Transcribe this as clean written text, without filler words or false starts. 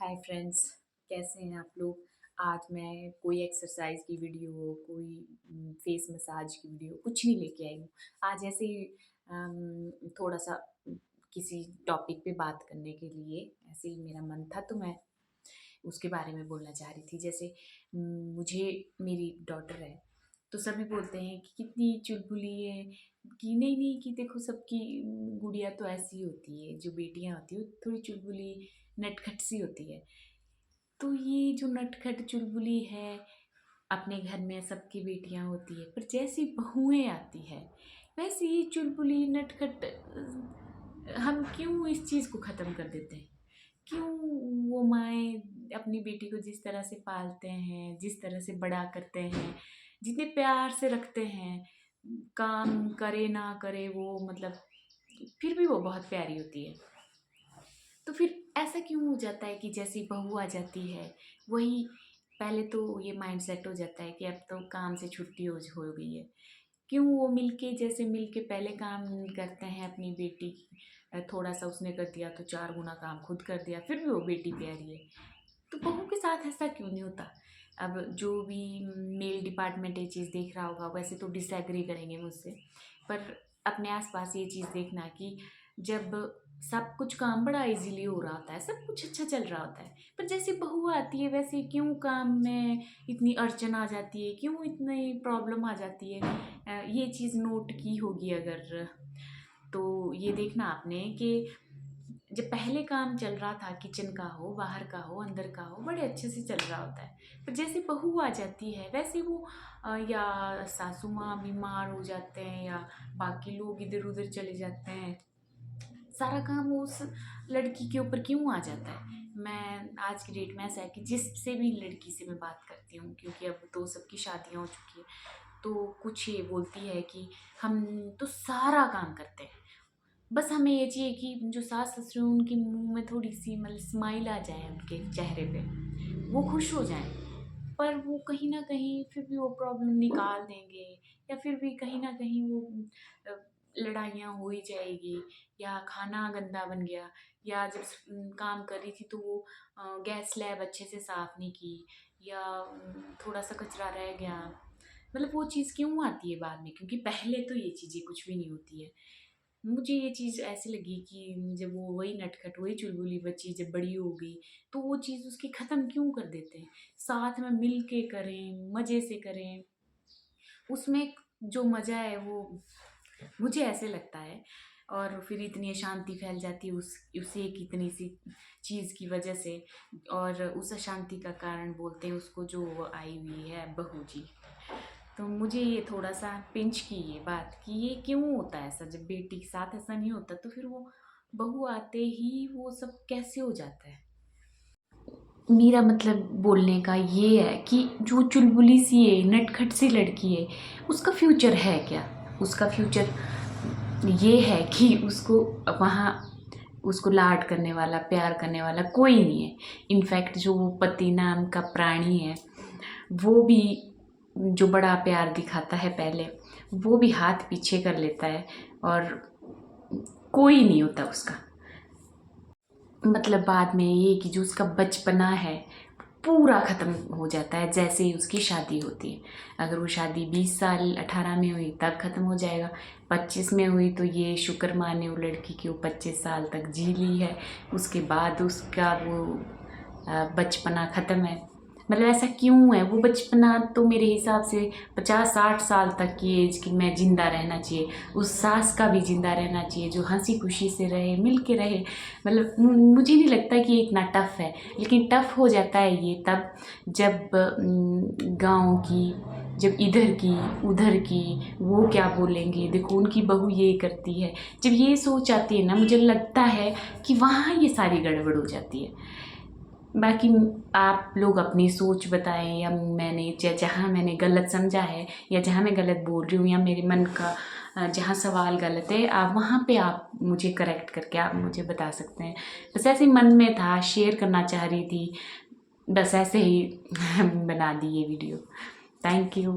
Hi friends, कैसे हैं आप लोग। आज मैं कोई एक्सरसाइज की वीडियो, कोई फेस मसाज की वीडियो कुछ नहीं लेके आई हूँ। आज ऐसे ही थोड़ा सा किसी टॉपिक पे बात करने के लिए ऐसे ही मेरा मन था, तो मैं उसके बारे में बोलना चाह रही थी। जैसे मुझे मेरी डॉटर है, तो सभी बोलते हैं कि कितनी चुलबुली है, कि नहीं नहीं, कि देखो सबकी गुड़िया तो ऐसी होती है, जो बेटियां होती है वो थोड़ी चुलबुली नटखट सी होती है। तो ये जो नटखट चुलबुली है, अपने घर में सबकी बेटियां होती है, पर जैसी बहुएं आती है वैसे ये चुलबुली नटखट हम क्यों इस चीज़ को ख़त्म कर देते हैं। क्यों वो माएँ अपनी बेटी को जिस तरह से पालते हैं, जिस तरह से बड़ा करते हैं, जितने प्यार से रखते हैं, काम करे ना करे वो, मतलब फिर भी वो बहुत प्यारी होती है। तो फिर ऐसा क्यों हो जाता है कि जैसी बहू आ जाती है, वही पहले तो ये माइंडसेट हो जाता है कि अब तो काम से छुट्टी हो गई है। क्यों वो मिलके, जैसे मिलके पहले काम करते हैं अपनी बेटी की, थोड़ा सा उसने कर दिया तो 4 गुना काम खुद कर दिया, फिर भी वो बेटी प्यारी है। तो बहू के साथ ऐसा क्यों नहीं होता। अब जो भी मेल डिपार्टमेंट ये चीज़ देख रहा होगा, वैसे तो डिसएग्री करेंगे मुझसे, पर अपने आसपास ये चीज़ देखना कि जब सब कुछ काम बड़ा इजीली हो रहा होता है, सब कुछ अच्छा चल रहा होता है, पर जैसे बहू आती है वैसे क्यों काम में इतनी अड़चन आ जाती है, क्यों इतनी प्रॉब्लम आ जाती है। ये चीज़ नोट की होगी अगर, तो ये देखना आपने कि जब पहले काम चल रहा था, किचन का हो, बाहर का हो, अंदर का हो, बड़े अच्छे से चल रहा होता है। पर जैसे बहू आ जाती है वैसे वो या सासू माँ बीमार हो जाते हैं, या बाकी लोग इधर उधर चले जाते हैं, सारा काम उस लड़की के ऊपर क्यों आ जाता है। मैं आज की डेट में ऐसा है कि जिससे भी लड़की से मैं बात करती हूँ, क्योंकि अब तो सबकी शादियाँ हो चुकी है, तो कुछ ये बोलती है कि हम तो सारा काम करते हैं, बस हमें ये चाहिए कि जो सास ससुर हैं उनके मुंह में थोड़ी सी मतलब स्माइल आ जाए, उनके चेहरे पे वो खुश हो जाएं। पर वो कहीं ना कहीं फिर भी वो प्रॉब्लम निकाल देंगे, या फिर भी कहीं ना कहीं वो अ, लड़ाइयाँ हो ही जाएगी, या खाना गंदा बन गया, या जब काम कर रही थी तो वो गैस स्लैब अच्छे से साफ नहीं की, या थोड़ा सा कचरा रह गया। मतलब वो चीज़ क्यों आती है बाद में, क्योंकि पहले तो ये चीज़ें कुछ भी नहीं होती है। मुझे ये चीज़ ऐसी लगी कि जब वो वही नटखट, वही चुलबुली बच्ची जब बड़ी हो गई, तो वो चीज़ उसकी ख़त्म क्यों कर देते हैं। साथ में मिल के करें, मज़े से करें, उसमें जो मज़ा है वो मुझे ऐसे लगता है। और फिर इतनी अशांति फैल जाती है उस एक इतनी सी चीज़ की वजह से, और उस अशांति का कारण बोलते हैं उसको जो वो आई हुई है बहू जी। तो मुझे ये थोड़ा सा पिंच की ये बात कि ये क्यों होता है ऐसा, जब बेटी के साथ ऐसा नहीं होता तो फिर वो बहू आते ही वो सब कैसे हो जाता है। मेरा मतलब बोलने का ये है कि जो चुलबुली सी है, नटखट सी लड़की है, उसका फ्यूचर है क्या। उसका फ्यूचर ये है कि उसको वहाँ उसको लाड करने वाला, प्यार करने वाला कोई नहीं है। इनफैक्ट जो वो पति नाम का प्राणी है, वो भी जो बड़ा प्यार दिखाता है पहले, वो भी हाथ पीछे कर लेता है, और कोई नहीं होता उसका। मतलब बाद में ये कि जो उसका बचपना है पूरा ख़त्म हो जाता है जैसे ही उसकी शादी होती है। अगर वो शादी 20 साल 18 में हुई तब ख़त्म हो जाएगा, 25 में हुई तो ये शुक्र माने वो लड़की की वो 25 साल तक जी ली है, उसके बाद उसका वो बचपना ख़त्म है। मतलब ऐसा क्यों है। वो बचपना तो मेरे हिसाब से 50-60 साल तक की एज की में ज़िंदा रहना चाहिए, उस सास का भी ज़िंदा रहना चाहिए जो हंसी खुशी से रहे, मिल के रहे। मतलब मुझे नहीं लगता कि ये इतना टफ़ है, लेकिन टफ़ हो जाता है ये तब जब गाँव की, जब इधर की उधर की वो क्या बोलेंगे, देखो उनकी बहू ये करती है, जब ये सोच आती है ना, मुझे लगता है कि वहाँ ये सारी गड़बड़ हो जाती है। बाकी आप लोग अपनी सोच बताएं, या जहाँ मैंने गलत समझा है, या जहाँ मैं गलत बोल रही हूँ, या मेरे मन का जहाँ सवाल गलत है, आप वहाँ पे आप मुझे करेक्ट करके आप मुझे बता सकते हैं। बस ऐसे मन में था, शेयर करना चाह रही थी, बस ऐसे ही बना दी ये वीडियो। Thank you.